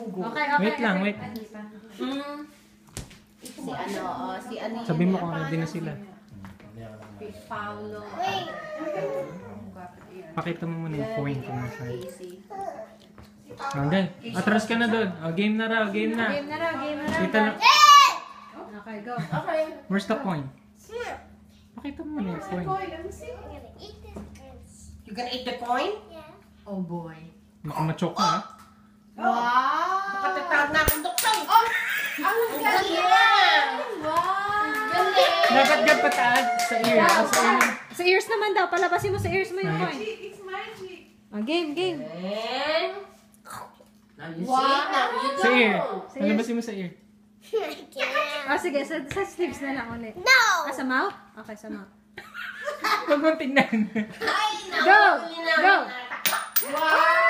dugo. Okay. Wait lang, wait. Si ano Sabi mo kung ready na sila. Paulo. Pakita mo muna yung point kung nasaan. Okay. Atras ka na doon. Game na raw, game na. Game na raw. Kita na. Okay, go. Okay. Where's the point? Pakita mo muna yung point. You gonna eat the coin? Oh boy. Baka ma-choke ka, ha? Wow! Makatatawag na akong doktor. Oh! Ang galing! Wow! Galing! Dapat gan pataas sa ear. Sa ears naman daw. Palabasin mo sa ears mo yung coin. It's magic. Game. And... Wow! Sa ear. Palabasin mo sa ear. Sige. Sa sleeves na lang ulit. No! Sa mouth? Okay, sa mouth. Huwag mong tignan. Ay, Go! nahuli na. Go! Wow!